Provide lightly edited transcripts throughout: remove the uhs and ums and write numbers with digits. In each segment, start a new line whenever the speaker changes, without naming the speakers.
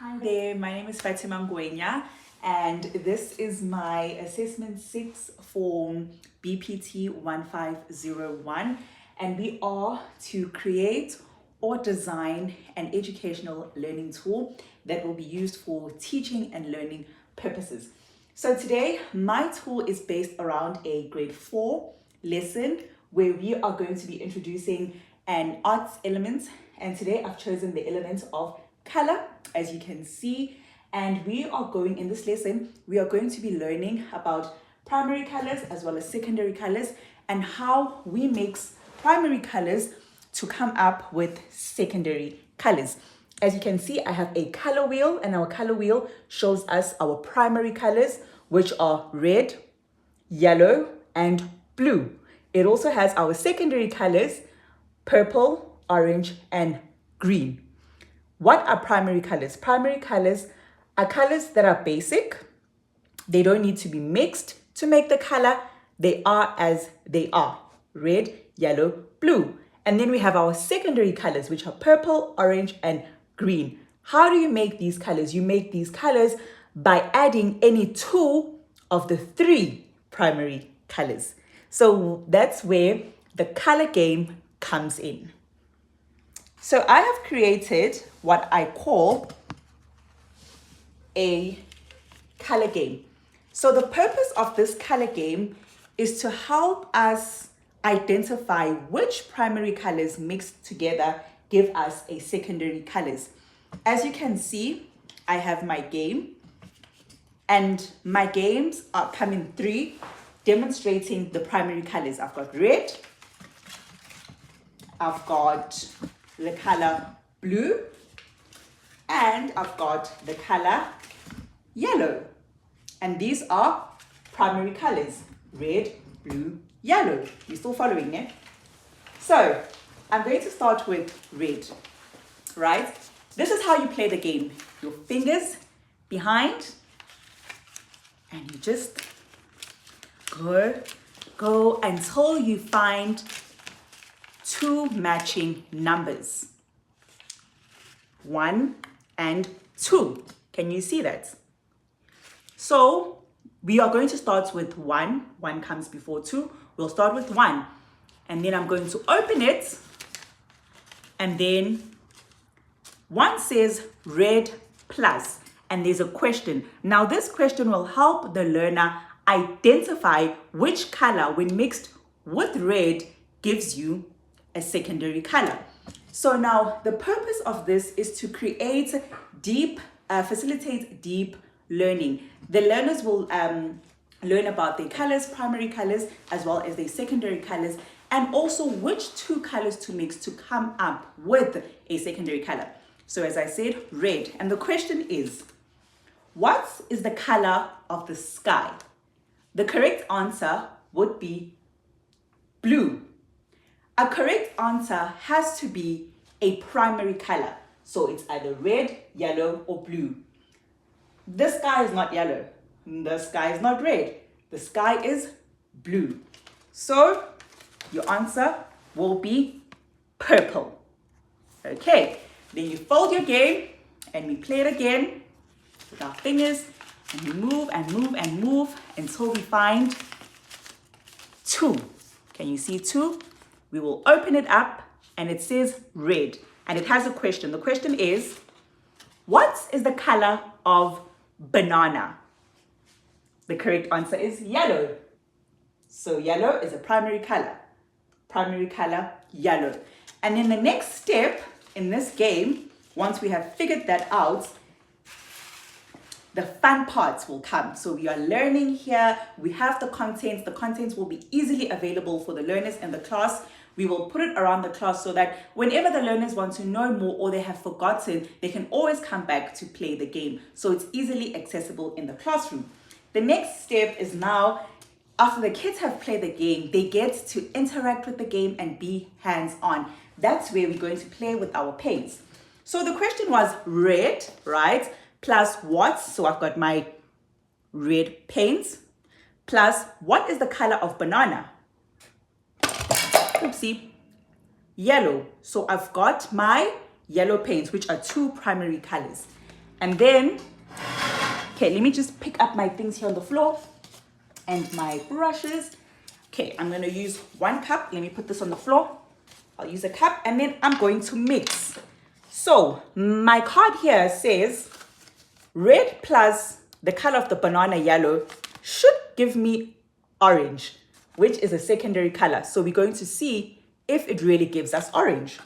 Hi there, my name is Fatima Ngwenya, and this is my assessment 6 for BPT1501, and we are to create or design an educational learning tool that will be used for teaching and learning purposes. So today, my tool is based around a grade 4 lesson where we are going to be introducing an arts element, and today I've chosen the element of color, as you can see, and we are going in this lesson we are going to be learning about primary colors as well as secondary colors and how we mix primary colors to come up with secondary colors. As you can see, I have a color wheel, and our color wheel shows us our primary colors, which are red, yellow, and blue. It also has our secondary colors, purple, orange, and green. What are primary colors? Primary colors are colors that are basic. They don't need to be mixed to make the color. They are as they are: red, yellow, blue. And then we have our secondary colors, which are purple, orange, and green. How do you make these colors? You make these colors by adding any two of the three primary colors. So that's where the color game comes in. So I have created what I call a color game. So the purpose of this color game is to help us identify which primary colors mixed together give us a secondary colors. As you can see, I have my game, and my games come in three, demonstrating the primary colors. I've got red, I've got the color blue, and I've got the color yellow. And these are primary colors: red, blue, yellow. You're still following, eh? So I'm going to start with red, right? This is how you play the game. Your fingers behind, and you just go until you find two matching numbers, 1 and 2. Can you see that? So we are going to start with 1. 1 comes before 2. We'll start with 1, and then I'm going to open it, and then 1 says red plus, and there's a question. Now this question will help the learner identify which color, when mixed with red, gives you a secondary color. So now the purpose of this is to create facilitate deep learning. The learners will learn about their colors, primary colors, as well as their secondary colors, and also which two colors to mix to come up with a secondary color. So as I said, red. And the question is, what is the color of the sky? The correct answer would be blue. A correct answer has to be a primary color. So it's either red, yellow, or blue. The sky is not yellow. The sky is not red. The sky is blue. So your answer will be purple. Okay, then you fold your game and we play it again with our fingers, and we move and move and move until we find 2. Can you see 2? We will open it up, and it says red, and it has a question. The question is, what is the color of banana? The correct answer is yellow. So yellow is a primary color. Primary color, yellow. And then the next step in this game, once we have figured that out, the fun parts will come. So we are learning here. We have the contents. The contents will be easily available for the learners in the class. We will put it around the class so that whenever the learners want to know more or they have forgotten, they can always come back to play the game. So it's easily accessible in the classroom. The next step is now, after the kids have played the game, they get to interact with the game and be hands-on. That's where we're going to play with our paints. So the question was red, right? Plus what? So I've got my red paints. Plus, what is the color of banana? Oopsie. Yellow. So I've got my yellow paints, which are 2 primary colors. And then, okay, let me just pick up my things here on the floor and my brushes. Okay, I'm going to use 1 cup. Let me put this on the floor. I'll use a cup and then I'm going to mix. So my card here says red plus the color of the banana yellow should give me orange, which is a secondary color. So we're going to see if it really gives us orange.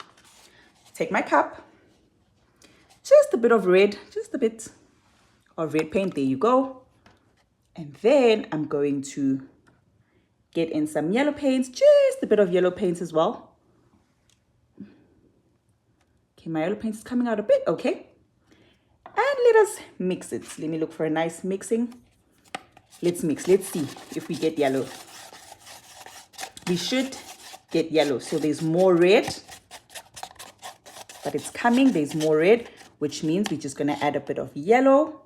Take my cup, just a bit of red, just a bit of red paint. There you go. And then I'm going to get in some yellow paints, just a bit of yellow paints as well. Okay, my yellow paint is coming out a bit, okay. And let us mix it. Let me look for a nice mixing. Let's mix. Let's see if we get yellow. We should get yellow. So there's more red, but it's coming. There's more red, which means we're just going to add a bit of yellow.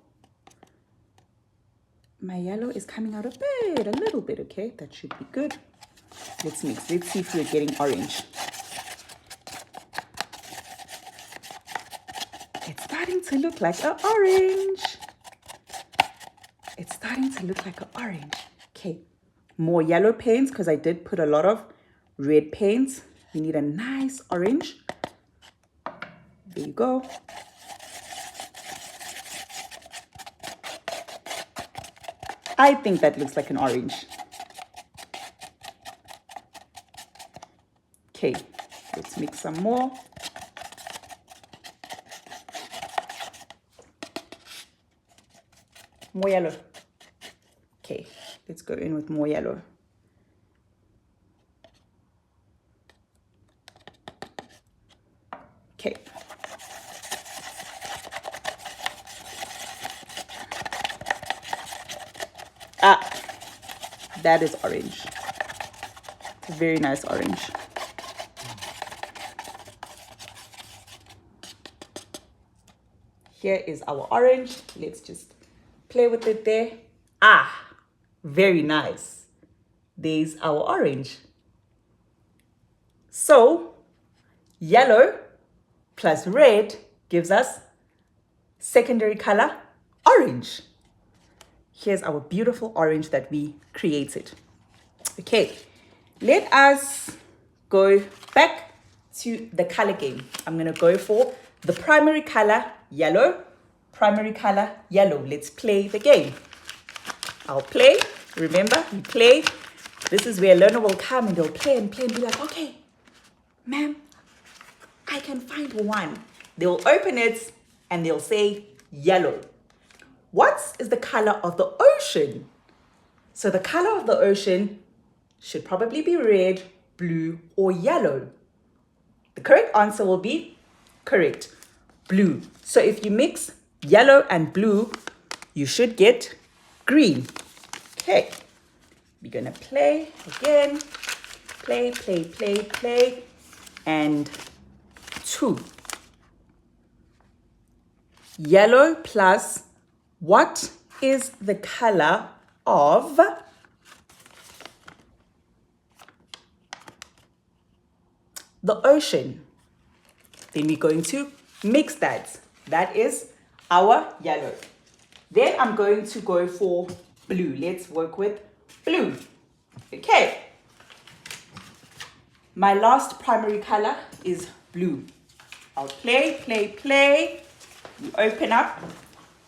My yellow is coming out a bit, a little bit, okay. That should be good. Let's mix. Let's see if we're getting orange. It's starting to look like an orange. It's starting to look like an orange. Okay, more yellow paints because I did put a lot of red paints. We need a nice orange. There you go. I think that looks like an orange. Okay, let's mix some more. More yellow. Okay, let's go in with more yellow. Okay. That is orange. It's a very nice orange. Here is our orange. Let's just play with it there. Very nice. There's our orange. So yellow plus red gives us secondary color orange. Here's our beautiful orange that we created. Okay, let us go back to the color game. I'm going to go for the primary color yellow. Primary color yellow. Let's play the game. I'll play. Remember, we play. This is where a learner will come and they'll play and be like, okay, ma'am, I can find one. They'll open it and they'll say yellow. What is the color of the ocean? So the color of the ocean should probably be red, blue, or yellow. The correct answer will be correct, blue. So if you mix yellow and blue, you should get green. Okay, we're gonna play again. Play, and 2. Yellow plus what is the color of the ocean? Then we're going to mix that. That is our yellow. Then I'm going to go for blue. Let's work with blue. Okay. My last primary color is blue. I'll play. You open up.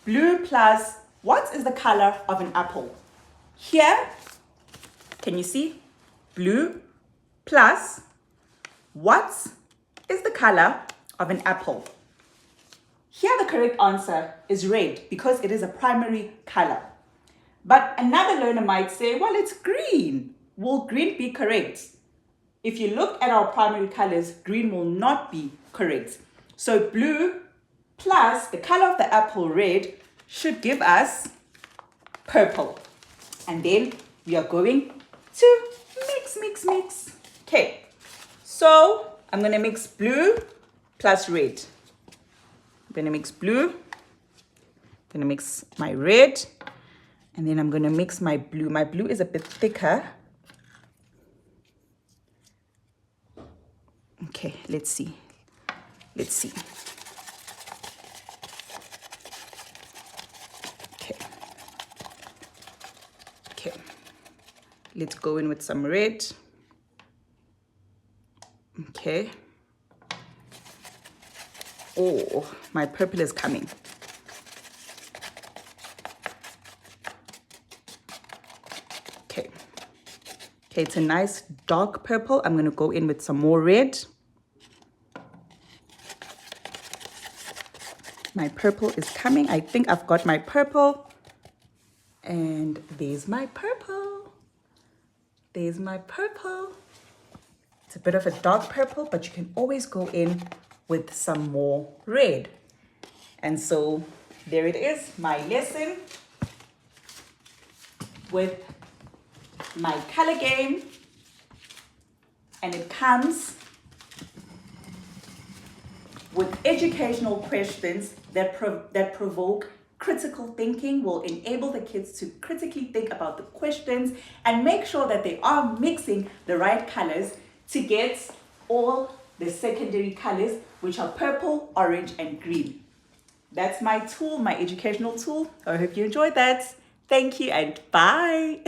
Blue plus what is the color of an apple? Here, can you see? Blue plus what is the color of an apple? Here the correct answer is red because it is a primary color. But another learner might say, well, it's green. Will green be correct? If you look at our primary colors, green will not be correct. So blue plus the color of the apple, red, should give us purple. And then we are going to mix. Okay, so I'm going to mix blue plus red. I'm going to mix blue. I'm going to mix my red. And then I'm going to mix my blue. My blue is a bit thicker. Okay, let's see. Let's go in with some red. Okay. Oh, my purple is coming. Okay. Okay, it's a nice dark purple. I'm going to go in with some more red. My purple is coming. I think I've got my purple. And there's my purple. There's my purple. It's a bit of a dark purple, but you can always go in with some more red. And so there it is, my lesson with my color game. And it comes with educational questions that provoke critical thinking, will enable the kids to critically think about the questions and make sure that they are mixing the right colors to get all the secondary colors, which are purple, orange, and green. That's my tool, my educational tool. I hope you enjoyed that. Thank you and bye.